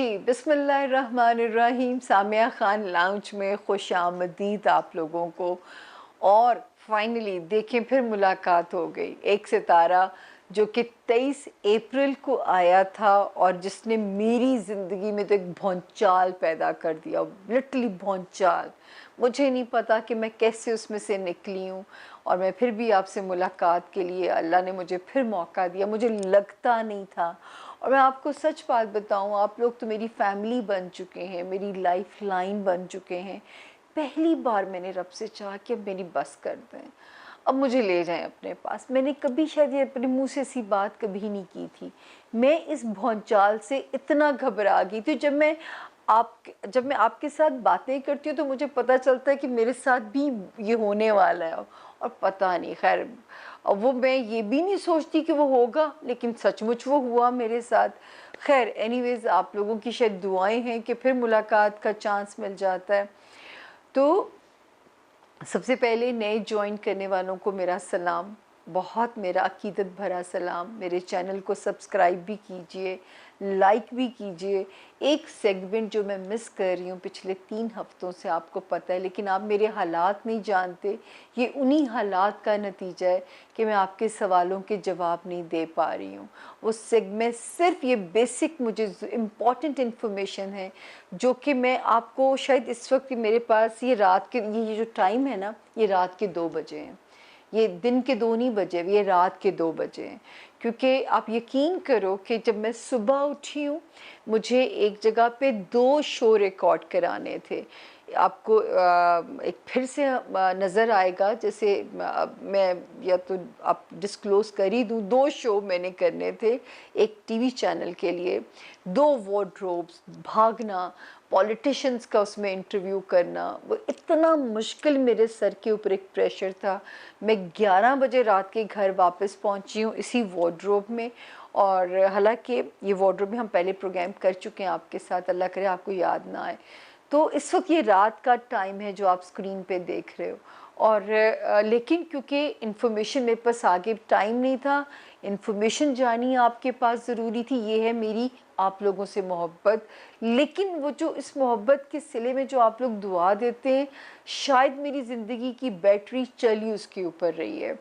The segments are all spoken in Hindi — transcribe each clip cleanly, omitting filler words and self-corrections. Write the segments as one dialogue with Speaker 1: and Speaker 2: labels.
Speaker 1: जी, बिस्मिल्लाहिर्रहमानिर्रहीम। सामिया खान लाउंज में खुशामदीद आप लोगों को। और फाइनली देखें, फिर मुलाकात हो गई। एक सितारा जो कि 23 अप्रैल को आया था और जिसने मेरी ज़िंदगी में तो एक भौंचाल पैदा कर दिया, लिटरली भौंचाल। मुझे नहीं पता कि मैं कैसे उसमें से निकली हूँ, और मैं फिर भी आपसे मुलाकात के लिए अल्लाह ने मुझे फिर मौका दिया। मुझे लगता नहीं था, और मैं आपको सच बात बताऊं, आप लोग तो मेरी फैमिली बन चुके हैं, मेरी लाइफ लाइन बन चुके हैं। पहली बार मैंने रब से चाहा कि अब मेरी बस कर दें, अब मुझे ले जाएं अपने पास। मैंने कभी शायद ये अपने मुंह से ऐसी बात कभी नहीं की थी। मैं इस भौंचाल से इतना घबरा गई थी। जब मैं आपके साथ बातें करती हूँ तो मुझे पता चलता है कि मेरे साथ भी ये होने वाला है, और पता नहीं, खैर अब वो मैं ये भी नहीं सोचती कि वो होगा, लेकिन सचमुच वो हुआ मेरे साथ। खैर एनीवेज, आप लोगों की शायद दुआएं हैं कि फिर मुलाकात का चांस मिल जाता है। तो सबसे पहले नए ज्वाइन करने वालों को मेरा सलाम, बहुत मेरा अकीदत भरा सलाम। मेरे चैनल को सब्सक्राइब भी कीजिए, लाइक भी कीजिए। एक सेगमेंट जो मैं मिस कर रही हूँ पिछले 3 हफ्तों से, आपको पता है, लेकिन आप मेरे हालात नहीं जानते। ये उन्हीं हालात का नतीजा है कि मैं आपके सवालों के जवाब नहीं दे पा रही हूँ। वो सेगमेंट सिर्फ ये बेसिक मुझे इम्पॉर्टेंट इन्फॉर्मेशन है जो कि मैं आपको शायद इस वक्त मेरे पास ये रात के ये जो टाइम है ना, ये रात के 2 बजे हैं। ये दिन के 2 नहीं बजे, ये रात के 2 बजे हैं। क्योंकि आप यकीन करो कि जब मैं सुबह उठी हूँ, मुझे एक जगह पे 2 शो रिकॉर्ड कराने थे। आपको एक फिर से नज़र आएगा, जैसे मैं या तो आप डिस्क्लोज़ कर ही दूँ, 2 शो मैंने करने थे एक टीवी चैनल के लिए। 2 वार्डरोब्स, भागना, पॉलिटिशियंस का उसमें इंटरव्यू करना, वो इतना मुश्किल, मेरे सर के ऊपर एक प्रेशर था। मैं 11 बजे रात के घर वापस पहुंची हूँ इसी वार्डरोब में। और हालांकि ये वार्डरोब में हम पहले प्रोग्राम कर चुके हैं आपके साथ, अल्लाह करे आपको याद ना आए। तो इस वक्त ये रात का टाइम है जो आप स्क्रीन पे देख रहे हो। और लेकिन क्योंकि इन्फॉर्मेशन मेरे पास आगे टाइम नहीं था, इन्फॉर्मेशन जानी आपके पास ज़रूरी थी। ये है मेरी आप लोगों से मोहब्बत। लेकिन वो जो इस मोहब्बत के सिले में जो आप लोग दुआ देते हैं, शायद मेरी ज़िंदगी की बैटरी चली उसके ऊपर रही है।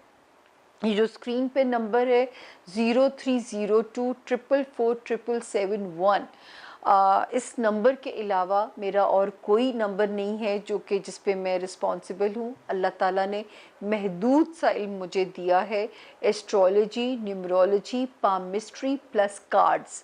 Speaker 1: ये जो स्क्रीन पे नंबर है 0302444771, इस नंबर के अलावा मेरा और कोई नंबर नहीं है जो कि जिस पे मैं रिस्पॉन्सिबल हूँ। अल्लाह ताला ने महदूद सा इल्म मुझे दिया है, astrology, numerology, palmistry plus cards.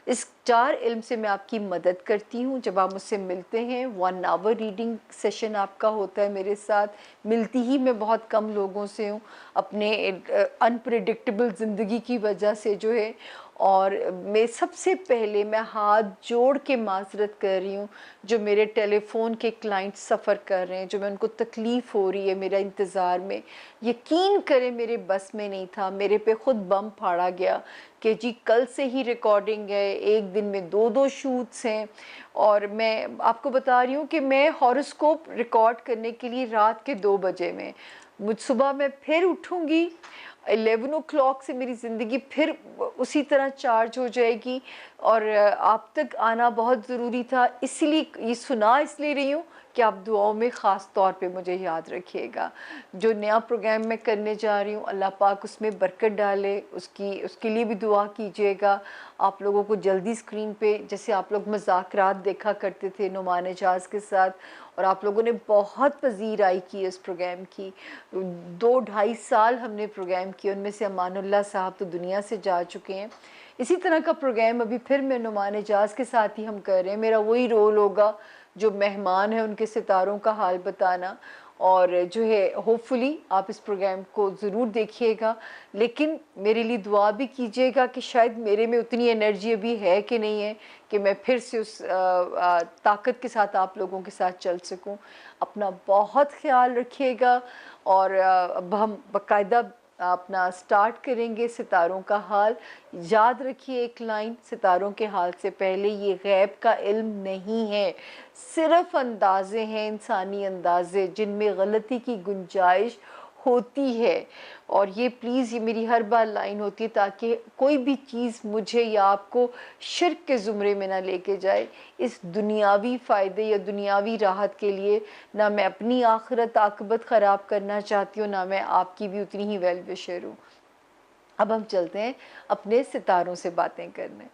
Speaker 1: इस 4 इल्म से मैं आपकी मदद करती हूँ। जब आप मुझसे मिलते हैं, 1 आवर रीडिंग सेशन आपका होता है मेरे साथ। मिलती ही मैं बहुत कम लोगों से हूँ, अपने अनप्रिडिक्टेबल ज़िंदगी की वजह से जो है। और मैं सबसे पहले मैं हाथ जोड़ के माजरत कर रही हूँ जो मेरे टेलीफोन के क्लाइंट सफ़र कर रहे हैं, जो मैं उनको तकलीफ़ हो रही है मेरा इंतज़ार में। यकीन करें मेरे बस में नहीं था, मेरे पे ख़ुद बम फाड़ा गया कि जी कल से ही रिकॉर्डिंग है, एक दिन में 2-2 शूट्स हैं। और मैं आपको बता रही हूँ कि मैं हॉरोस्कोप रिकॉर्ड करने के लिए रात के 2 बजे में, मुझ सुबह मैं फिर उठूँगी 11 ओ क्लॉक से, मेरी ज़िंदगी फिर उसी तरह चार्ज हो जाएगी। और आप तक आना बहुत ज़रूरी था, इसीलिए ये सुना इसलिए रही हूँ कि आप दुआओं में ख़ास तौर पे मुझे याद रखिएगा। जो नया प्रोग्राम मैं करने जा रही हूँ, अल्लाह पाक उसमें बरकत डाले, उसके लिए भी दुआ कीजिएगा। आप लोगों को जल्दी स्क्रीन पे, जैसे आप लोग मज़ाकरात देखा करते थे नुमान एजाज के साथ, और आप लोगों ने बहुत पजीराई की इस प्रोग्राम की। 2-2.5 साल हमने प्रोग्राम किए, उनमें से अमानुल्लाह साहब तो दुनिया से जा चुके हैं। इसी तरह का प्रोग्राम अभी फिर मैं नुमान एजाज के साथ ही हम कर रहे हैं। मेरा वही रोल होगा जो मेहमान है उनके सितारों का हाल बताना। और जो है होपफुली आप इस प्रोग्राम को ज़रूर देखिएगा, लेकिन मेरे लिए दुआ भी कीजिएगा कि शायद मेरे में उतनी एनर्जी अभी है कि नहीं है कि मैं फिर से उस ताकत के साथ आप लोगों के साथ चल सकूं। अपना बहुत ख्याल रखिएगा। और अब हम बाकायदा अपना स्टार्ट करेंगे सितारों का हाल। याद रखिए एक लाइन, सितारों के हाल से पहले ये गैब का इल्म नहीं है, सिर्फ अंदाज़े हैं, इंसानी अंदाज़े, जिनमें गलती की गुंजाइश होती है। और ये प्लीज़, ये मेरी हर बार लाइन होती है ताकि कोई भी चीज़ मुझे या आपको शिर्क के ज़ुमरे में ना लेके जाए। इस दुनियावी फ़ायदे या दुनियावी राहत के लिए ना मैं अपनी आखिरत आक़िबत ख़राब करना चाहती हूँ, ना मैं आपकी भी उतनी ही वेल विशर हूँ। अब हम चलते हैं अपने सितारों से बातें करने।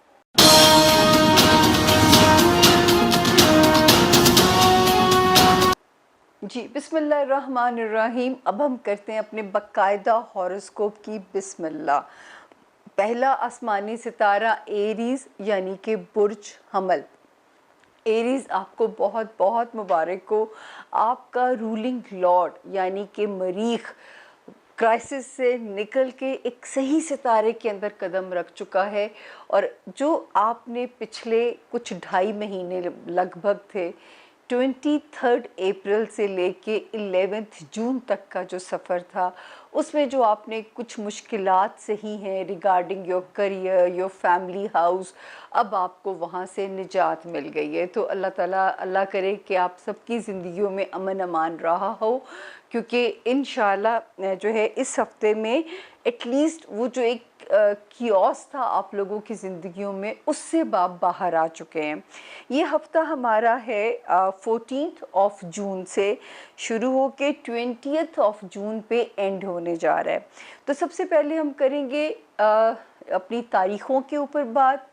Speaker 1: जी, बिस्मिल्लाहिर्रहमानिर्रहीम। अब हम करते हैं अपने बाकायदा हॉरोस्कोप की बिस्मिल्लाह। पहला आसमानी सितारा एरीज़ यानी कि बुर्ज हमल। एरीज़, आपको बहुत बहुत मुबारक हो। आपका रूलिंग लॉर्ड यानी कि मरीख क्राइसिस से निकल के एक सही सितारे के अंदर कदम रख चुका है। और जो आपने पिछले कुछ 2.5 महीने लगभग थे, 23 अप्रैल से लेके 11 जून तक का जो सफ़र था, उसमें जो आपने कुछ मुश्किलात सही हैं regarding your career, your family house, अब आपको वहाँ से निजात मिल गई है। तो अल्लाह ताला, अल्लाह करे कि आप सबकी ज़िंदगियों में अमन अमान रहा हो, क्योंकि इंशाल्लाह जो है इस हफ़्ते में एटलीस्ट वो जो एक कियोस था आप लोगों की ज़िंदगियों में, उससे आप बाहर आ चुके हैं। ये हफ़्ता हमारा है 14 जून से शुरू होके 20 जून पे एंड होने जा रहा है। तो सबसे पहले हम करेंगे अपनी तारीख़ों के ऊपर बात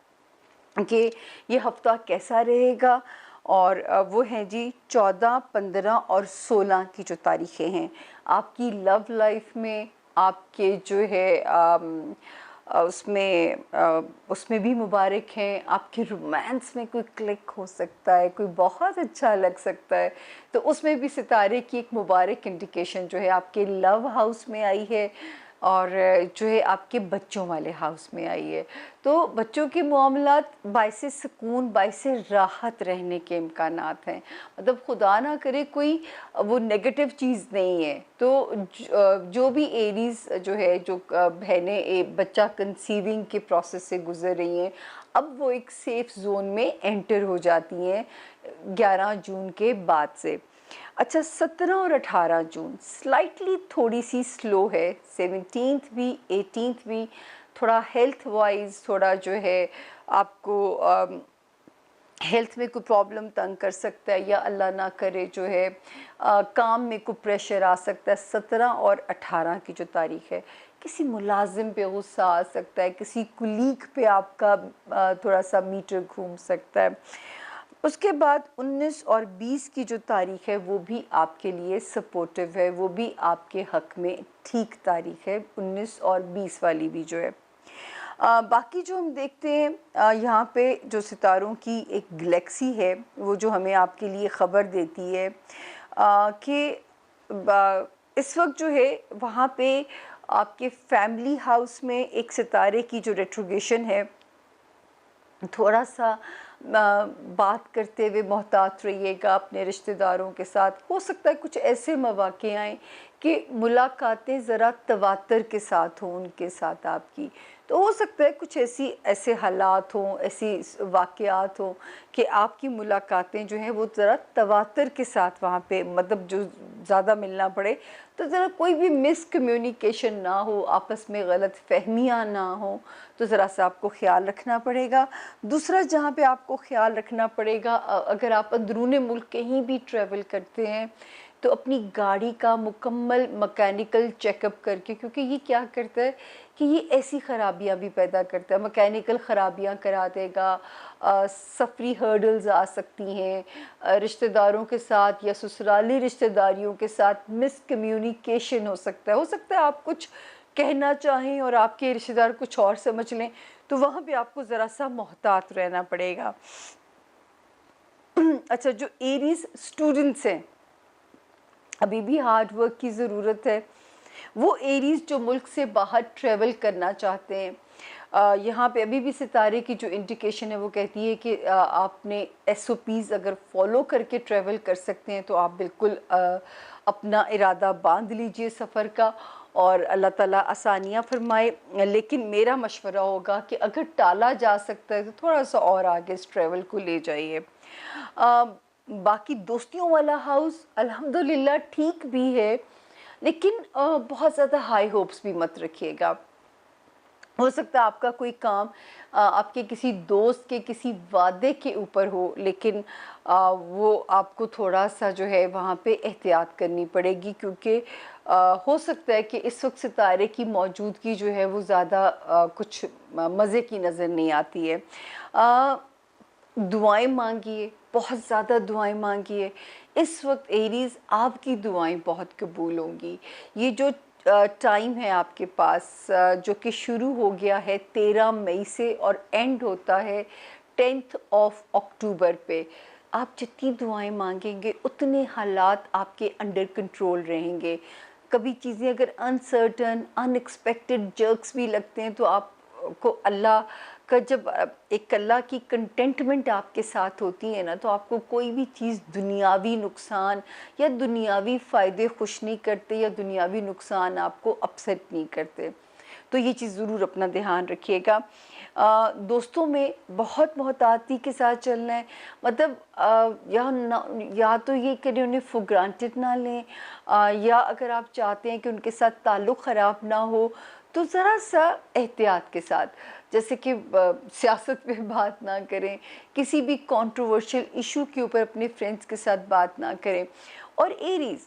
Speaker 1: कि ये हफ़्ता कैसा रहेगा। और वो हैं जी 14, 15 और 16 की जो तारीख़ें हैं आपकी लव लाइफ में, आपके जो है उसमें भी मुबारक हैं। आपके रोमांस में कोई क्लिक हो सकता है, कोई बहुत अच्छा लग सकता है, तो उसमें भी सितारे की एक मुबारक इंडिकेशन जो है आपके लव हाउस में आई है और जो है आपके बच्चों वाले हाउस में आई है। तो बच्चों के मामलात बाइसे सुकून, बाइसे राहत रहने के इम्कानात हैं। मतलब खुदा ना करे कोई वो नेगेटिव चीज़ नहीं है। तो जो भी एरीज़ जो है, जो बहनें बच्चा कंसीविंग के प्रोसेस से गुज़र रही हैं, अब वो एक सेफ़ ज़ोन में एंटर हो जाती हैं 11 जून के बाद से। अच्छा, 17 और 18 जून स्लाइटली थोड़ी सी स्लो है, 17th भी 18th भी थोड़ा हेल्थ वाइज थोड़ा जो है आपको हेल्थ में कोई प्रॉब्लम तंग कर सकता है, या अल्लाह ना करे जो है काम में कोई प्रेशर आ सकता है। 17 और 18 की जो तारीख़ है, किसी मुलाजिम पे गुस्सा आ सकता है, किसी कुलीग पे आपका थोड़ा सा मीटर घूम सकता है। उसके बाद 19 और 20 की जो तारीख़ है वो भी आपके लिए सपोर्टिव है, वो भी आपके हक़ में ठीक तारीख़ है, 19 और 20 वाली भी जो है। बाकी जो हम देखते हैं यहाँ पे जो सितारों की एक गैलेक्सी है, वो जो हमें आपके लिए ख़बर देती है कि इस वक्त जो है वहाँ पे आपके फैमिली हाउस में एक सितारे की जो रेट्रोगेशन है, थोड़ा सा बात करते हुए मोहतात रहिएगा अपने रिश्तेदारों के साथ। हो सकता है कुछ ऐसे मौक़े आएँ कि मुलाकातें ज़रा तवातर के साथ हों उनके साथ आपकी। तो हो सकता है कुछ ऐसे हालात हों, ऐसी वाक़यात हों कि आपकी मुलाकातें जो हैं वो ज़रा तवातर के साथ वहाँ पे, मतलब जो ज़्यादा मिलना पड़े, तो ज़रा कोई भी मिसकम्युनिकेशन ना हो, आपस में गलतफ़हमियाँ ना हो, तो ज़रा सा आपको ख़्याल रखना पड़ेगा। दूसरा जहाँ पे आपको ख़्याल रखना पड़ेगा, अगर आप अंदरूनी मुल्क कहीं भी ट्रैवल करते हैं तो अपनी गाड़ी का मुकम्मल मैकेनिकल चेकअप करके, क्योंकि ये क्या करता है कि ये ऐसी ख़राबियाँ भी पैदा करता है, मैकेनिकल ख़राबियाँ करा देगा, सफ़री हर्डल्स आ सकती हैं, रिश्तेदारों के साथ या ससुराली रिश्तेदारियों के साथ मिसकम्युनिकेशन हो सकता है आप कुछ कहना चाहें और आपके रिश्तेदार कुछ और समझ लें, तो वहाँ पे आपको ज़रा सा मोहतात रहना पड़ेगा। अच्छा, जो एरीज़ स्टूडेंट्स हैं, अभी भी हार्ड वर्क की ज़रूरत है। वो एरीज़ जो मुल्क से बाहर ट्रैवल करना चाहते हैं, यहाँ पे अभी भी सितारे की जो इंडिकेशन है वो कहती है कि आपने SOPs अगर फॉलो करके ट्रैवल कर सकते हैं तो आप बिल्कुल अपना इरादा बांध लीजिए सफ़र का और अल्लाह ताला आसानियाँ फरमाए। लेकिन मेरा मशवरा होगा कि अगर टाला जा सकता है तो थोड़ा सा और आगे इस ट्रैवल को ले जाइए। बाकी दोस्तियों वाला हाउस अल्हम्दुलिल्लाह ठीक भी है, लेकिन बहुत ज़्यादा हाई होप्स भी मत रखिएगा। हो सकता है आपका कोई काम आपके किसी दोस्त के किसी वादे के ऊपर हो, लेकिन वो आपको थोड़ा-सा जो है वहाँ पे एहतियात करनी पड़ेगी, क्योंकि हो सकता है कि इस वक़्त सितारे की मौजूदगी जो है वो ज़्यादा कुछ मज़े की नज़र नहीं आती है। अ, दुआएँ माँगिए, बहुत ज़्यादा दुआएँ माँगिए। इस वक़्त एरीज़ आपकी दुआएँ बहुत कबूल होंगी। ये जो टाइम है आपके पास, जो कि शुरू हो गया है 13 मई से और एंड होता है 10th ऑफ अक्टूबर पे। आप जितनी दुआएँ माँगेंगे उतने हालात आपके अंडर कंट्रोल रहेंगे। कभी चीज़ें अगर अनसर्टेन, अनएक्सपेक्टेड जर्क्स भी लगते हैं, तो आपको अल्लाह का जब एक अल्लाह की कंटेंटमेंट आपके साथ होती है ना, तो आपको कोई भी चीज़ दुनियावी नुकसान या दुनियावी फ़ायदे खुश नहीं करते, या दुनियावी नुकसान आपको अपसेट नहीं करते। तो ये चीज़ ज़रूर अपना ध्यान रखिएगा। दोस्तों में बहुत मोहताती के साथ चलना है, मतलब या तो ये करें उन्हें फॉर ग्रांटेड ना लें, या अगर आप चाहते हैं कि उनके साथ ताल्लुक़ ख़राब ना हो, तो ज़रा सा एहतियात के साथ, जैसे कि सियासत पे बात ना करें, किसी भी कंट्रोवर्शियल इशू के ऊपर अपने फ्रेंड्स के साथ बात ना करें। और एरीज़,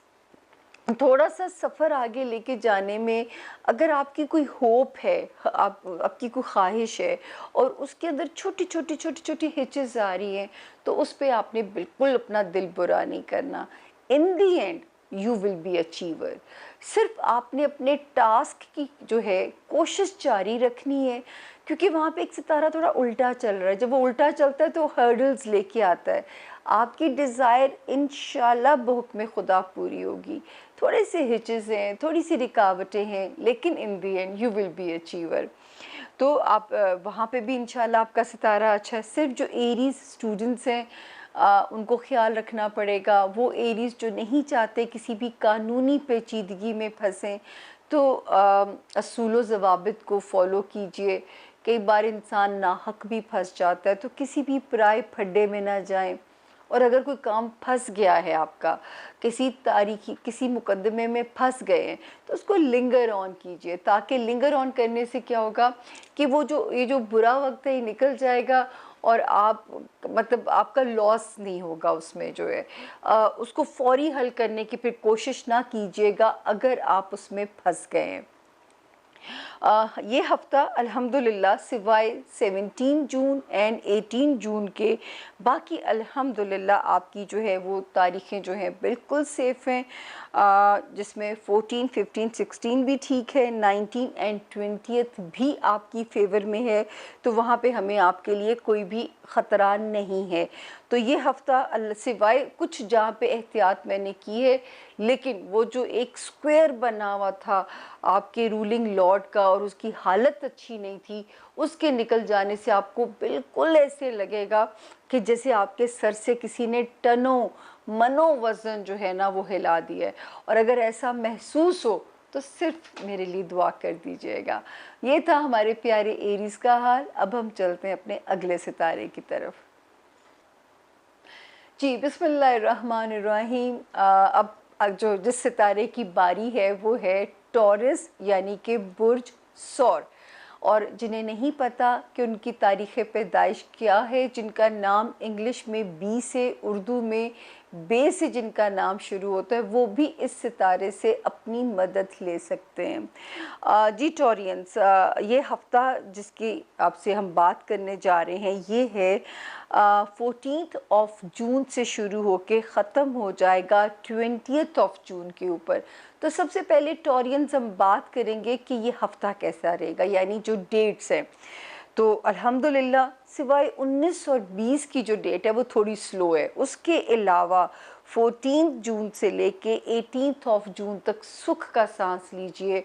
Speaker 1: थोड़ा-सा सफ़र आगे लेके जाने में अगर आपकी कोई होप है, आपकी कोई ख़्वाहिश है और उसके अंदर छोटी-छोटी, छोटी-छोटी हिचेज़ आ रही हैं, तो उस पे आपने बिल्कुल अपना दिल बुरा नहीं करना। In the end you will be achiever. सिर्फ़ आपने अपने टास्क की जो है कोशिश जारी रखनी है, क्योंकि वहाँ पे एक सितारा थोड़ा उल्टा चल रहा है। जब वो उल्टा चलता है तो हर्डल्स लेके आता है। आपकी डिज़ायर इंशाल्लाह बहुक्म खुदा पूरी होगी। थोड़े से हिचेज़ हैं, थोड़ी सी रुकावटें हैं, लेकिन in the end you will be achiever. तो आप वहाँ पे भी इंशाल्लाह आपका सितारा अच्छा है। सिर्फ जो एरीज़ स्टूडेंट्स हैं, उनको ख्याल रखना पड़ेगा। वो एरीज़ जो नहीं चाहते किसी भी कानूनी पेचीदगी में फंसें, तो असूल व ज़वाबित को फॉलो कीजिए। कई बार इंसान नाहक भी फंस जाता है, तो किसी भी पराए फड्डे में ना जाएं। और अगर कोई काम फंस गया है आपका, किसी तारीखी किसी मुकदमे में फंस गए हैं, तो उसको लिंगर ऑन कीजिए, ताकि लिंगर ऑन करने से क्या होगा कि वो जो ये जो बुरा वक्त है ये निकल जाएगा, और आप मतलब आपका लॉस नहीं होगा उसमें जो है। उसको फौरी हल करने की फिर कोशिश ना कीजिएगा अगर आप उसमें फंस गए हैं। ये हफ़्ता अल्हम्दुलिल्लाह सिवाय 17 जून एंड 18 जून के, बाकी अल्हम्दुलिल्लाह आपकी जो है वो तारीखें जो हैं बिल्कुल सेफ़ हैं, जिसमें 14, 15, 16 भी ठीक है, 19 एंड 20th भी आपकी फ़ेवर में है। तो वहाँ पे हमें आपके लिए कोई भी ख़तरा नहीं है। तो ये हफ़्ता सिवाय कुछ जहाँ पे एहतियात मैंने की है, लेकिन वो जो एक स्क्वायर बना हुआ था आपके रूलिंग लॉर्ड का और उसकी हालत अच्छी नहीं थी, उसके निकल जाने से आपको बिल्कुल ऐसे लगेगा कि जैसे आपके सर से किसी ने टनों मनो वज़न जो है ना वो हिला दिया है। और अगर ऐसा महसूस हो तो सिर्फ मेरे लिए दुआ कर दीजिएगा। ये था हमारे प्यारे एरीज़ का हाल। अब हम चलते हैं अपने अगले सितारे की तरफ। जी, बिस्मिल्लाहिर्रहमानिर्रहीम। अब जो जिस सितारे की बारी है वो है टॉरस, यानी कि बुर्ज सौर। और जिन्हें नहीं पता कि उनकी तारीख़ पैदाइश क्या है, जिनका नाम इंग्लिश में बी से, उर्दू में बे से जिनका नाम शुरू होता है, वो भी इस सितारे से अपनी मदद ले सकते हैं। जी टॉरियंस, ये हफ़्ता जिसकी आपसे हम बात करने जा रहे हैं ये है 14th ऑफ जून से शुरू होके ख़त्म हो जाएगा 20th ऑफ जून के ऊपर। तो सबसे पहले टॉरियंस हम बात करेंगे कि ये हफ़्ता कैसा रहेगा, यानी जो डेट्स हैं। तो अल्हम्दुलिल्लाह सिवाय 19 और 20 की जो डेट है वो थोड़ी स्लो है, उसके अलावा 14 जून से लेके 18 ऑफ जून तक सुख का सांस लीजिए,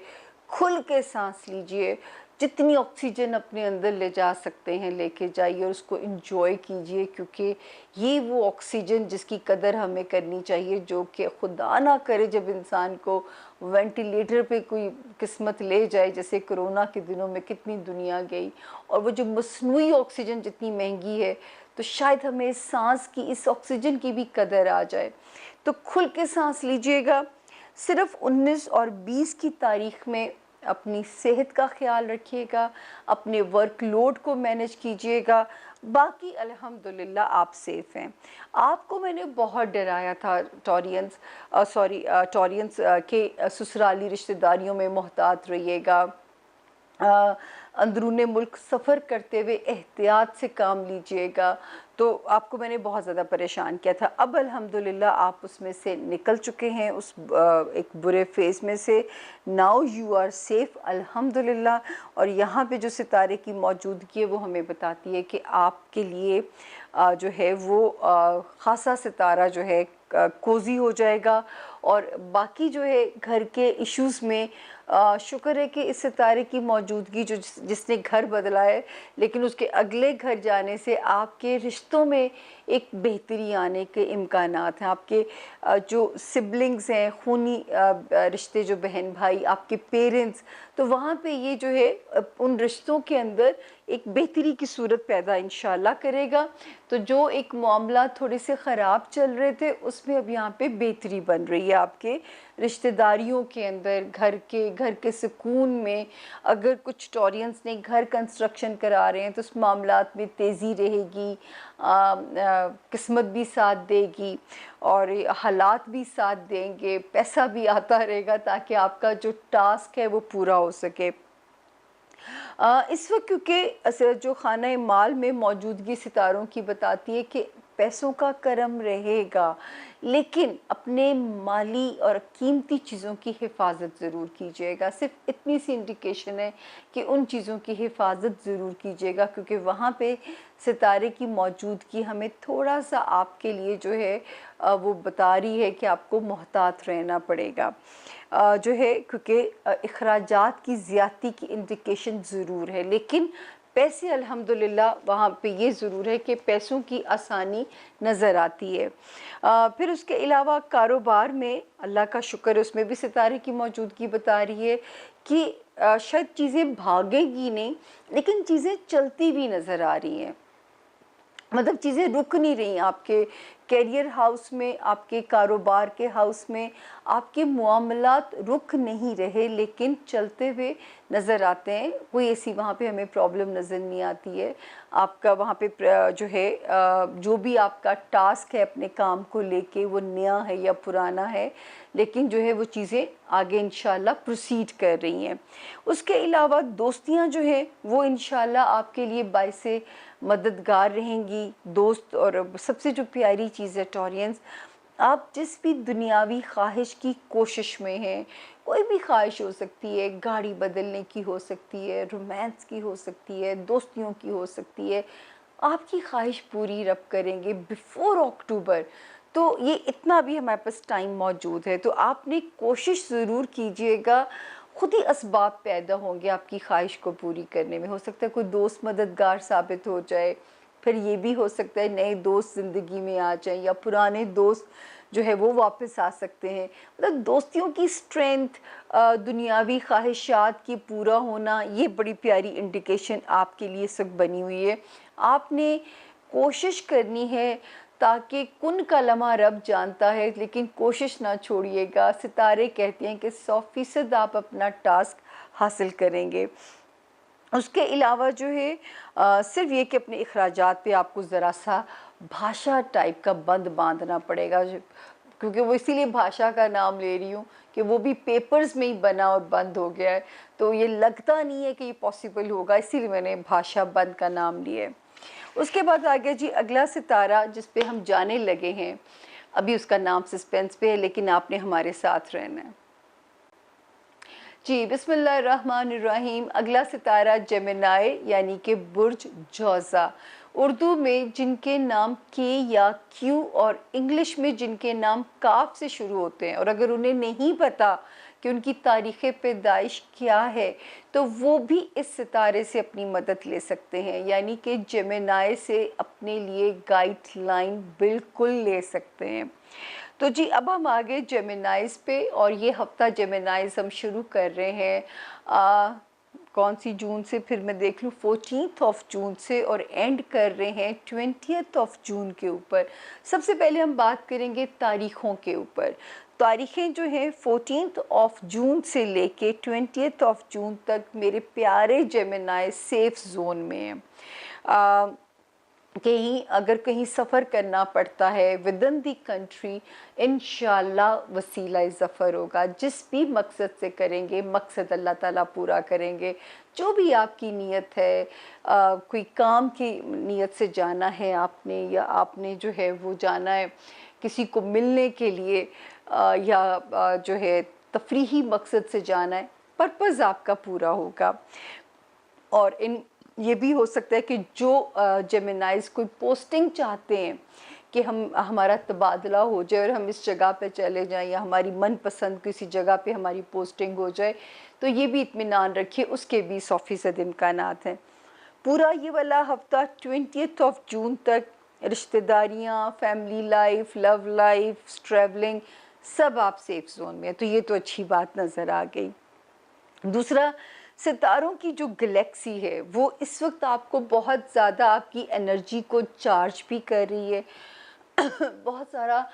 Speaker 1: खुल के सांस लीजिए, जितनी ऑक्सीजन अपने अंदर ले जा सकते हैं लेके जाइए और उसको एंजॉय कीजिए, क्योंकि ये वो ऑक्सीजन जिसकी कदर हमें करनी चाहिए, जो कि खुदा ना करे जब इंसान को वेंटिलेटर पे कोई किस्मत ले जाए, जैसे कोरोना के दिनों में कितनी दुनिया गई। और वो जो मसनूई ऑक्सीजन जितनी महंगी है, तो शायद हमें इस सांस की, इस ऑक्सीजन की भी कदर आ जाए। तो खुल के सांस लीजिएगा, सिर्फ 19 और 20 की तारीख में अपनी सेहत का ख्याल रखिएगा, अपने वर्कलोड को मैनेज कीजिएगा, बाकी अल्हम्दुलिल्लाह आप सेफ़ हैं। आपको मैंने बहुत डराया था टॉरियंस, टॉरियंस के ससुराली रिश्तेदारियों में मोहतात रहिएगा, अंदरूने मुल्क सफ़र करते हुए एहतियात से काम लीजिएगा। तो आपको मैंने बहुत ज़्यादा परेशान किया था। अब अल्हम्दुलिल्लाह आप उसमें से निकल चुके हैं, उस एक बुरे फ़ेज़ में से। नाउ यू आर सेफ़ अल्हम्दुलिल्लाह। और यहाँ पे जो सितारे की मौजूदगी है वो हमें बताती है कि आपके लिए जो है वो ख़ासा सितारा जो है कोज़ी हो जाएगा। और बाकी जो है घर के इश्यूज़ में शुक्र है कि इस सितारे की मौजूदगी जो जिसने घर बदला है, लेकिन उसके अगले घर जाने से आपके रिश्तों में एक बेहतरी आने के इम्कानात हैं। आपके जो सिबलिंग्स हैं, खूनी रिश्ते, जो बहन भाई, आपके पेरेंट्स, तो वहाँ पे ये जो है उन रिश्तों के अंदर एक बेहतरी की सूरत पैदा इंशाल्लाह करेगा। तो जो एक मामला थोड़े से ख़राब चल रहे थे उसमें अब यहाँ पे बेहतरी बन रही है आपके रिश्तेदारियों के अंदर, घर के सुकून में। अगर कुछ टॉरियंस ने घर कंस्ट्रक्शन करा रहे हैं तो उस मामलात में तेज़ी रहेगी, किस्मत भी साथ देगी और हालात भी साथ देंगे, पैसा भी आता रहेगा ताकि आपका जो टास्क है वो पूरा हो सके। इस वक्त क्योंकि जो खाना माल में मौजूदगी सितारों की बताती है कि पैसों का करम रहेगा, लेकिन अपने माली और कीमती चीज़ों की हिफाजत ज़रूर कीजिएगा। सिर्फ इतनी सी इंडिकेशन है कि उन चीज़ों की हिफाजत ज़रूर कीजिएगा, क्योंकि वहाँ पे सितारे की मौजूदगी हमें थोड़ा सा आपके लिए जो है वो बता रही है कि आपको मोहतात रहना पड़ेगा जो है, क्योंकि अखराजात की ज़्यादती की इंडिकेशन ज़रूर है। लेकिन पैसे अल्हम्दुलिल्लाह वहाँ पे ये ज़रूर है कि पैसों की आसानी नज़र आती है। फिर उसके अलावा कारोबार में अल्लाह का शुक्र है, उसमें भी सितारे की मौजूदगी बता रही है कि शायद चीज़ें भागेंगी नहीं, लेकिन चीज़ें चलती भी नज़र आ रही हैं। मतलब चीज़ें रुक नहीं रही आपके करियर हाउस में, आपके कारोबार के हाउस में, आपके मामलात रुक नहीं रहे लेकिन चलते हुए नज़र आते हैं। कोई ऐसी वहाँ पे हमें प्रॉब्लम नज़र नहीं आती है। आपका वहाँ पे जो है जो भी आपका टास्क है अपने काम को लेके, वो नया है या पुराना है, लेकिन जो है वो चीज़ें आगे इंशाल्लाह प्रोसीड कर रही हैं। उसके अलावा दोस्तियाँ जो हैं वो इंशाल्लाह आपके लिए बाइसे मददगार रहेंगी। दोस्त, और सबसे जो प्यारी चीज़ है टॉरियंस, आप जिस भी दुनियावी ख्वाहिश की कोशिश में हैं, कोई भी ख्वाहिश हो सकती है, गाड़ी बदलने की हो सकती है, रोमांस की हो सकती है, दोस्तियों की हो सकती है, आपकी ख्वाहिश पूरी रब करेंगे बिफोर अक्टूबर। तो ये इतना भी हमारे पास टाइम मौजूद है, तो आपने कोशिश ज़रूर कीजिएगा। खुद ही असबाब पैदा होंगे आपकी ख्वाहिश को पूरी करने में। हो सकता है कोई दोस्त मददगार साबित हो जाए, फिर ये भी हो सकता है नए दोस्त ज़िंदगी में आ जाएं, या पुराने दोस्त जो है वो वापस आ सकते हैं। मतलब दोस्तियों की स्ट्रेंथ, दुनियावी ख्वाहिशात की पूरा होना, ये बड़ी प्यारी इंडिकेशन आपके लिए इस वक्त बनी हुई है। आपने कोशिश करनी है, ताकि कुन का लम्हा रब जानता है, लेकिन कोशिश ना छोड़िएगा। सितारे कहते हैं कि 100% आप अपना टास्क हासिल करेंगे। उसके अलावा जो है सिर्फ ये कि अपने अखराजात पे आपको ज़रा सा भाषा टाइप का बंद बांधना पड़ेगा, क्योंकि वो इसीलिए भाषा का नाम ले रही हूँ कि वो भी पेपर्स में ही बना और बंद हो गया है, तो ये लगता नहीं है कि ये पॉसिबल होगा, इसीलिए मैंने भाषा बंद का नाम लिया है। उसके बाद आ गया जी अगला सितारा जिस पे हम जाने लगे हैं। अभी उसका नाम सस्पेंस पे है, लेकिन आपने हमारे साथ रहना है। जी बिस्मिल्लाहिर्रहमानिर्रहीम। अगला सितारा जेमिनाई यानी कि बुर्ज जौज़ा, उर्दू में जिनके नाम के या क्यू और इंग्लिश में जिनके नाम काफ से शुरू होते हैं, और अगर उन्हें नहीं पता कि उनकी तारीख़ पैदाइश क्या है, तो वो भी इस सितारे से अपनी मदद ले सकते हैं, यानी कि जेमिनाई से अपने लिए गाइडलाइन बिल्कुल ले सकते हैं। तो जी अब हम आ गए जेमिनाइज़ पे, और ये हफ्ता जेमिनाइज़ हम शुरू कर रहे हैं कौन सी जून से, फिर मैं देख लूँ, 14 जून से, और एंड कर रहे हैं 20 जून के ऊपर। सबसे पहले हम बात करेंगे तारीख़ों के ऊपर। तारीखें जो हैं 14th ऑफ जून से लेके 20th ऑफ जून तक मेरे प्यारे जेमिनाई सेफ जोन में हैं। कहीं अगर कहीं सफ़र करना पड़ता है विद इन दी कंट्री, इंशाल्लाह वसीला ज़फ़र होगा। जिस भी मकसद से करेंगे मकसद अल्लाह ताला पूरा करेंगे। जो भी आपकी नीयत है, कोई काम की नीयत से जाना है आपने, या आपने जो है वो जाना है किसी को मिलने के लिए, या जो है तफरीही मकसद से जाना है, पर्पज़ आपका पूरा होगा। और इन ये भी हो सकता है कि जो जेमिनाइज़ कोई पोस्टिंग चाहते हैं कि हमारा तबादला हो जाए और हम इस जगह पे चले जाएं, या हमारी मनपसंद किसी जगह पे हमारी पोस्टिंग हो जाए, तो ये भी इत्मीनान रखिए, उसके भी 100% इम्कानात हैं। पूरा ये वाला हफ्ता 20th ऑफ जून तक रिश्तेदारियाँ, family life, love life, travelling, सब आप सेफ जोन में हैं। तो ये तो अच्छी बात नज़र आ गई। दूसरा, सितारों की जो गैलेक्सी है वो इस वक्त आपको बहुत ज़्यादा आपकी एनर्जी को चार्ज भी कर रही है। बहुत सारा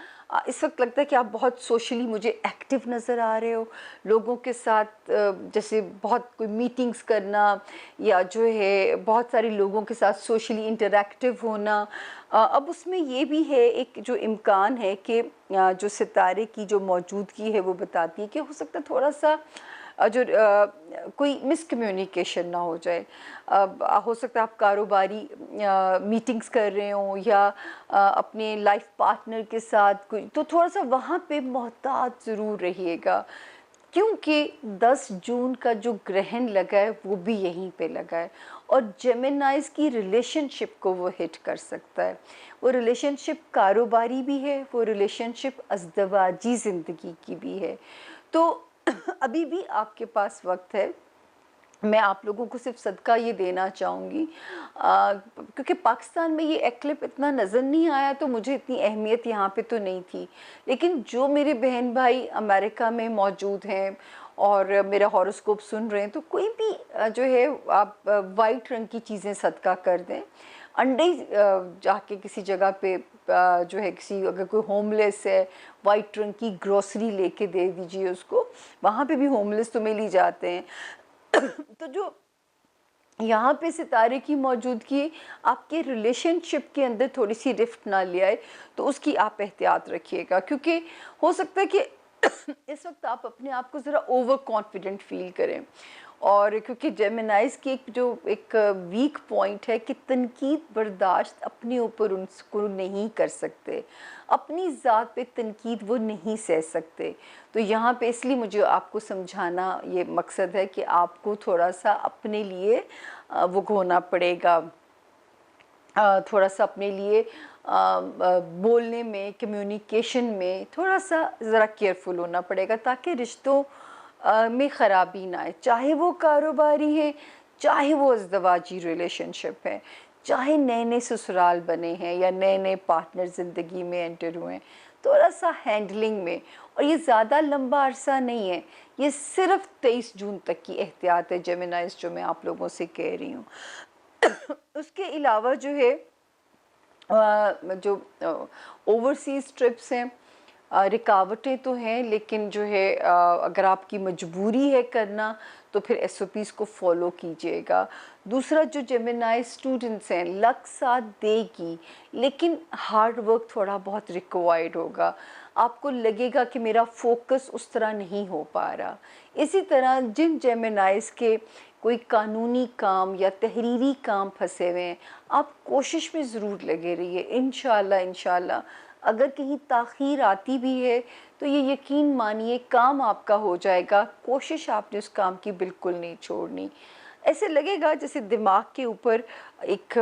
Speaker 1: इस वक्त लगता है कि आप बहुत सोशली मुझे एक्टिव नज़र आ रहे हो, लोगों के साथ जैसे बहुत कोई मीटिंग्स करना, या जो है बहुत सारे लोगों के साथ सोशली इंटरेक्टिव होना। अब उसमें ये भी है, एक जो इम्कान है कि जो सितारे की जो मौजूदगी है वो बताती है कि हो सकता है थोड़ा सा जो कोई मिसकम्युनिकेशन ना हो जाए। हो सकता है आप कारोबारी मीटिंग्स कर रहे हों, या अपने लाइफ पार्टनर के साथ कोई, तो थोड़ा सा वहाँ पे मोहतात ज़रूर रहिएगा, क्योंकि 10 जून का जो ग्रहण लगा है वो भी यहीं पे लगा है, और जेमिनाइज़ की रिलेशनशिप को वो हिट कर सकता है। वो रिलेशनशिप कारोबारी भी है, वो रिलेशनशिप अज़दवाजी ज़िंदगी की भी है। तो अभी भी आपके पास वक्त है। मैं आप लोगों को सिर्फ सदका ये देना चाहूँगी, क्योंकि पाकिस्तान में ये एक्लिप इतना नज़र नहीं आया, तो मुझे इतनी अहमियत यहाँ पे तो नहीं थी। लेकिन जो मेरे बहन भाई अमेरिका में मौजूद हैं और मेरा हॉरोस्कोप सुन रहे हैं, तो कोई भी जो है आप वाइट रंग की चीज़ें सदका कर दें। अंडे जाके किसी जगह पे जो है, किसी अगर कोई होमलेस है, वाइट रंग की ग्रोसरी लेके दे दीजिए उसको। वहाँ पे भी होमलेस तो मिल ही जाते हैं। तो जो यहाँ पे सितारे की मौजूदगी आपके रिलेशनशिप के अंदर थोड़ी सी रिफ्ट ना ले आए, तो उसकी आप एहतियात रखिएगा, क्योंकि हो सकता है कि इस वक्त आप अपने आप को ज़रा ओवर कॉन्फिडेंट फील करें। और क्योंकि जेमिनाइज़ की एक वीक पॉइंट है कि तनकीद बर्दाश्त अपने ऊपर उनको नहीं कर सकते, अपनी ज़ात पे तनकीद वो नहीं सह सकते। तो यहाँ पे इसलिए मुझे आपको समझाना ये मकसद है कि आपको थोड़ा सा अपने लिए वो होना पड़ेगा, थोड़ा सा अपने लिए बोलने में, कम्युनिकेशन में थोड़ा सा ज़रा केयरफुल होना पड़ेगा, ताकि रिश्तों में ख़राबी ना आए। चाहे वो कारोबारी है, चाहे वो अज़दवाजी रिलेशनशिप है, चाहे नए नए ससुराल बने हैं, या नए नए पार्टनर ज़िंदगी में एंटर हुए हैं, थोड़ा सा हैंडलिंग में। और ये ज़्यादा लंबा अरसा नहीं है, ये सिर्फ 23 जून तक की एहतियात है जेमिनाइज़, जो मैं आप लोगों से कह रही हूँ। उसके अलावा जो है जो ओवरसीज़ ट्रिप्स हैं, रुकावटें तो हैं, लेकिन जो है अगर आपकी मजबूरी है करना, तो फिर SOPs को फॉलो कीजिएगा। दूसरा, जो जेमिनाई स्टूडेंट्स हैं, लक साथ देगी, लेकिन हार्ड वर्क थोड़ा बहुत रिक्वायर्ड होगा। आपको लगेगा कि मेरा फोकस उस तरह नहीं हो पा रहा। इसी तरह जिन जेमिनाइज़ के कोई कानूनी काम या तहरीरी काम फंसे हुए हैं, आप कोशिश में ज़रूर लगे रहिए। इंशाल्लाह इंशाल्लाह अगर कहीं ताख़ीर आती भी है, तो ये यकीन मानिए काम आपका हो जाएगा। कोशिश आपने उस काम की बिल्कुल नहीं छोड़नी। ऐसे लगेगा जैसे दिमाग के ऊपर एक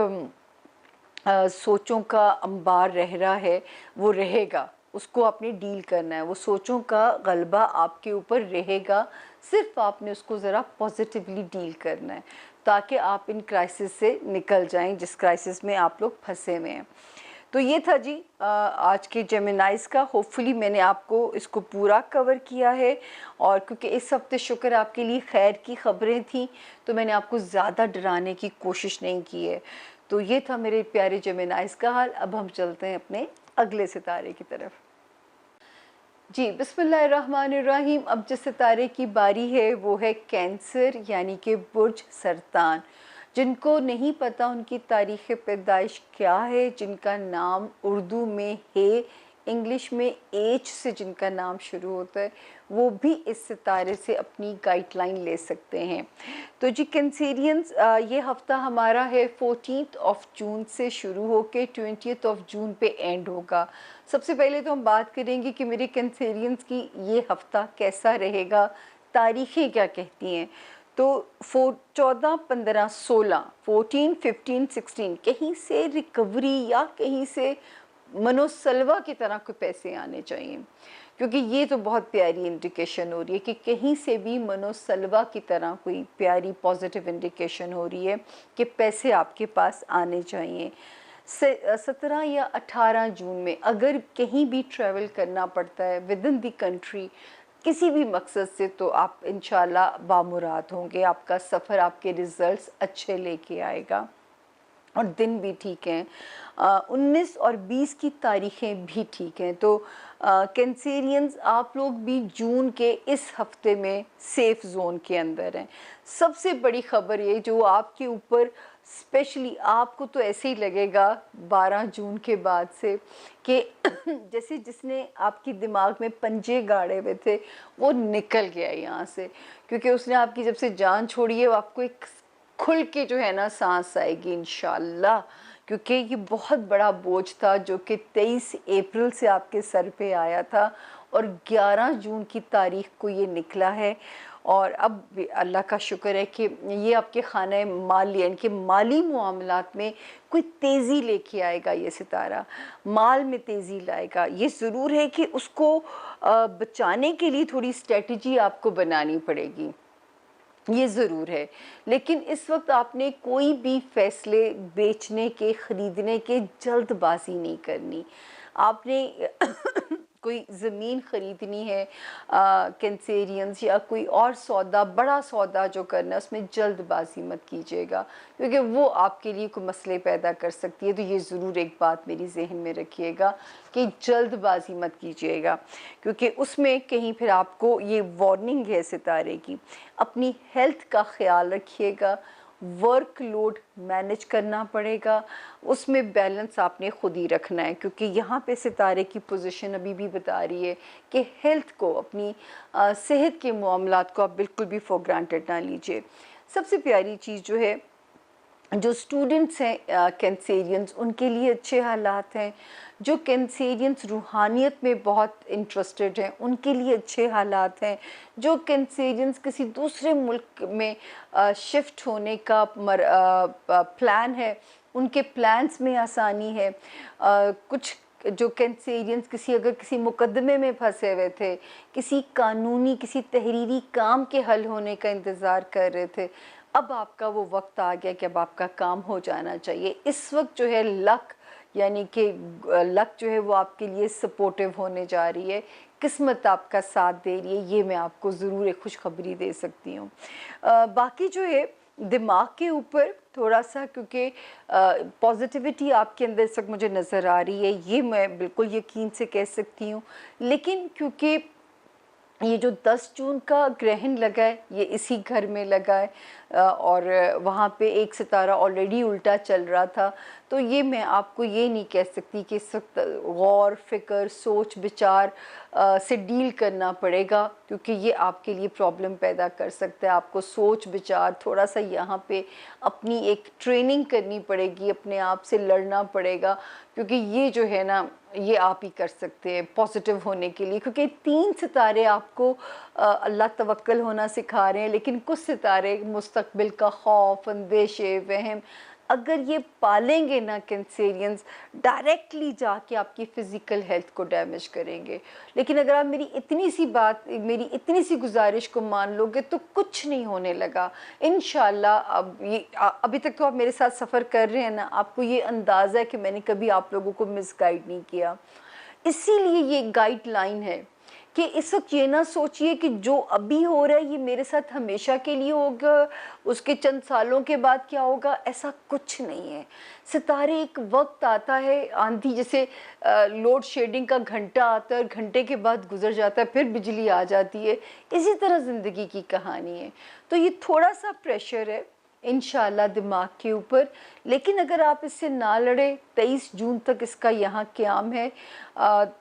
Speaker 1: सोचों का अंबार रह रहा है, वो रहेगा, उसको आपने डील करना है। वो सोचों का गलबा आपके ऊपर रहेगा, सिर्फ आपने उसको ज़रा पॉजिटिवली डील करना है, ताकि आप इन क्राइसिस से निकल जाएं जिस क्राइसिस में आप लोग फंसे हुए हैं। तो ये था जी आज के जेमिनाइज़ का। होपफुली मैंने आपको इसको पूरा कवर किया है, और क्योंकि इस हफ्ते शुक्र आपके लिए खैर की ख़बरें थी, तो मैंने आपको ज़्यादा डराने की कोशिश नहीं की है। तो ये था मेरे प्यारे जेमिनाइज़ का हाल। अब हम चलते हैं अपने अगले सितारे की तरफ। जी, बिस्मिल्लाहिर्रहमानिर्रहीम। अब जिस सितारे की बारी है वो है कैंसर, यानी कि बुर्ज सरतान। जिनको नहीं पता उनकी तारीख़ पैदाइश क्या है, जिनका नाम उर्दू में है, इंग्लिश में एच से जिनका नाम शुरू होता है, वो भी इस सितारे से अपनी गाइडलाइन ले सकते हैं। तो जी कैंसेरियंस, ये हफ़्ता हमारा है 14th ऑफ जून से शुरू होके 20th ऑफ जून पे एंड होगा। सबसे पहले तो हम बात करेंगे कि मेरे कैंसेरियंस की ये हफ़्ता कैसा रहेगा, तारीखें क्या कहती हैं। तो 14, 15, 16, 14, 15, 16 कहीं से रिकवरी या कहीं से मनोसलवा की तरह कोई पैसे आने चाहिए, क्योंकि ये तो बहुत प्यारी इंडिकेशन हो रही है कि कहीं से भी मनोसलवा की तरह कोई प्यारी पॉजिटिव इंडिकेशन हो रही है कि पैसे आपके पास आने चाहिए। 17 या 18 जून में अगर कहीं भी ट्रैवल करना पड़ता है विद इन दी कंट्री किसी भी मकसद से, तो आप इंशाल्लाह बामुराद होंगे। आपका सफ़र आपके रिज़ल्ट्स अच्छे लेके आएगा और दिन भी ठीक हैं। 19 और 20 की तारीखें भी ठीक हैं। तो कैंसेरियंस, आप लोग भी जून के इस हफ्ते में सेफ़ ज़ोन के अंदर हैं। सबसे बड़ी ख़बर ये जो आपके ऊपर स्पेशली आपको तो ऐसे ही लगेगा 12 जून के बाद से कि जैसे जिसने आपके दिमाग में पंजे गाड़े हुए थे वो निकल गया यहाँ से, क्योंकि उसने आपकी जब से जान छोड़ी है वो आपको एक खुल के जो है ना सांस आएगी इंशाल्लाह। क्योंकि ये बहुत बड़ा बोझ था जो कि 23 अप्रैल से आपके सर पे आया था और 11 जून की तारीख को ये निकला है। और अब भी अल्लाह का शुक्र है कि ये आपके खाने माली यानी कि माली मामलात में कोई तेज़ी लेके आएगा। ये सितारा माल में तेज़ी लाएगा। ये ज़रूर है कि उसको बचाने के लिए थोड़ी स्ट्रेटजी आपको बनानी पड़ेगी, ये ज़रूर है। लेकिन इस वक्त आपने कोई भी फ़ैसले बेचने के, ख़रीदने के जल्दबाजी नहीं करनी। आपने कोई ज़मीन ख़रीदनी है कैंसेरियंस, या कोई और सौदा, बड़ा सौदा जो करना है उसमें जल्दबाजी मत कीजिएगा, क्योंकि वो आपके लिए कोई मसले पैदा कर सकती है। तो ये ज़रूर एक बात मेरी जहन में रखिएगा कि जल्दबाजी मत कीजिएगा, क्योंकि उसमें कहीं फिर आपको ये वार्निंग है सितारे की। अपनी हेल्थ का ख्याल रखिएगा, वर्कलोड मैनेज करना पड़ेगा, उसमें बैलेंस आपने खुद ही रखना है, क्योंकि यहाँ पे सितारे की पोजीशन अभी भी बता रही है कि हेल्थ को, अपनी सेहत के मामलात को आप बिल्कुल भी फॉर ग्रांटेड ना लीजिए। सबसे प्यारी चीज़ जो है, जो स्टूडेंट्स हैं कैंसेरियंस, उनके लिए अच्छे हालात हैं। जो कैंसेरियंस रूहानियत में बहुत इंटरेस्टेड हैं उनके लिए अच्छे हालात हैं। जो कैंसेरियंस किसी दूसरे मुल्क में शिफ्ट होने का प्लान है, उनके प्लान्स में आसानी है। कुछ जो कैंसेरियंस अगर किसी मुकदमे में फंसे हुए थे, किसी कानूनी, किसी तहरीरी काम के हल होने का इंतज़ार कर रहे थे, अब आपका वो वक्त आ गया कि अब आपका काम हो जाना चाहिए। इस वक्त जो है लक, यानी कि लक जो है वो आपके लिए सपोर्टिव होने जा रही है, किस्मत आपका साथ दे रही है। ये मैं आपको ज़रूर एक खुशखबरी दे सकती हूँ। बाकी जो है दिमाग के ऊपर थोड़ा सा, क्योंकि पॉजिटिविटी आपके अंदर इस वक्त मुझे नज़र आ रही है, ये मैं बिल्कुल यकीन से कह सकती हूँ। लेकिन क्योंकि ये जो 10 जून का ग्रहण लगा है ये इसी घर में लगा है, और वहाँ पे एक सितारा ऑलरेडी उल्टा चल रहा था। तो ये मैं आपको ये नहीं कह सकती कि इस वक्त गौर फिक्र सोच विचार से डील करना पड़ेगा, क्योंकि ये आपके लिए प्रॉब्लम पैदा कर सकता है। आपको सोच विचार थोड़ा सा यहाँ पे अपनी एक ट्रेनिंग करनी पड़ेगी, अपने आप से लड़ना पड़ेगा, क्योंकि ये जो है ना ये आप ही कर सकते हैं पॉजिटिव होने के लिए। क्योंकि 3 सितारे आपको अल्लाह तवक्कल होना सिखा रहे हैं, लेकिन कुछ सितारे मुस्तकबिल का खौफ, अंदेशे, वहम अगर ये पालेंगे ना कैंसेरियंस, डायरेक्टली जाके आपकी फ़िज़िकल हेल्थ को डैमेज करेंगे। लेकिन अगर आप मेरी इतनी सी गुजारिश को मान लोगे तो कुछ नहीं होने लगा इंशाल्लाह। अब ये अभी तक तो आप मेरे साथ सफ़र कर रहे हैं ना, आपको ये अंदाज़ा है कि मैंने कभी आप लोगों को मिसगाइड नहीं किया। इसीलिए ये गाइडलाइन है कि इस वक्त ये ना सोचिए कि जो अभी हो रहा है ये मेरे साथ हमेशा के लिए होगा, उसके चंद सालों के बाद क्या होगा, ऐसा कुछ नहीं है। सितारे, एक वक्त आता है, आंधी जैसे लोड शेडिंग का घंटा आता है और घंटे के बाद गुजर जाता है, फिर बिजली आ जाती है। इसी तरह ज़िंदगी की कहानी है। तो ये थोड़ा सा प्रेशर है इंशाल्लाह दिमाग के ऊपर, लेकिन अगर आप इससे ना लड़े, 23 जून तक इसका यहाँ क़याम है।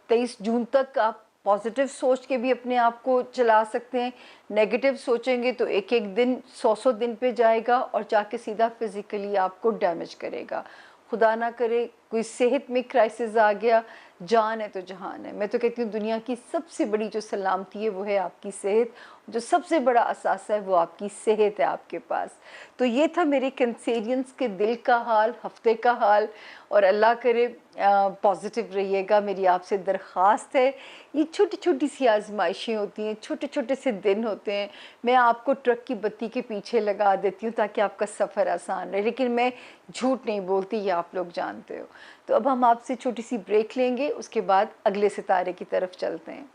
Speaker 1: 23 जून तक आप पॉजिटिव सोच के भी अपने आप को चला सकते हैं। नेगेटिव सोचेंगे तो एक एक दिन 100 दिन पे जाएगा और जाके सीधा फिज़िकली आपको डैमेज करेगा। खुदा ना करे कोई सेहत में क्राइसिस आ गया, जान है तो जहान है। मैं तो कहती हूँ दुनिया की सबसे बड़ी जो सलामती है वो है आपकी सेहत, जो सबसे बड़ा असासा है वो आपकी सेहत है आपके पास। तो ये था मेरे कैंसेरियंस के दिल का हाल, हफ्ते का हाल, और अल्लाह करे पॉजिटिव रहिएगा, मेरी आपसे दरख्वास्त है। ये छोटी छोटी सी आजमाइशें होती हैं, छोटे छोटे से दिन होते हैं। मैं आपको ट्रक की बत्ती के पीछे लगा देती हूँ ताकि आपका सफ़र आसान रहे, लेकिन मैं झूठ नहीं बोलती, ये आप लोग जानते हो। तो अब हम आपसे छोटी सी ब्रेक लेंगे, उसके बाद अगले सितारे की तरफ चलते हैं।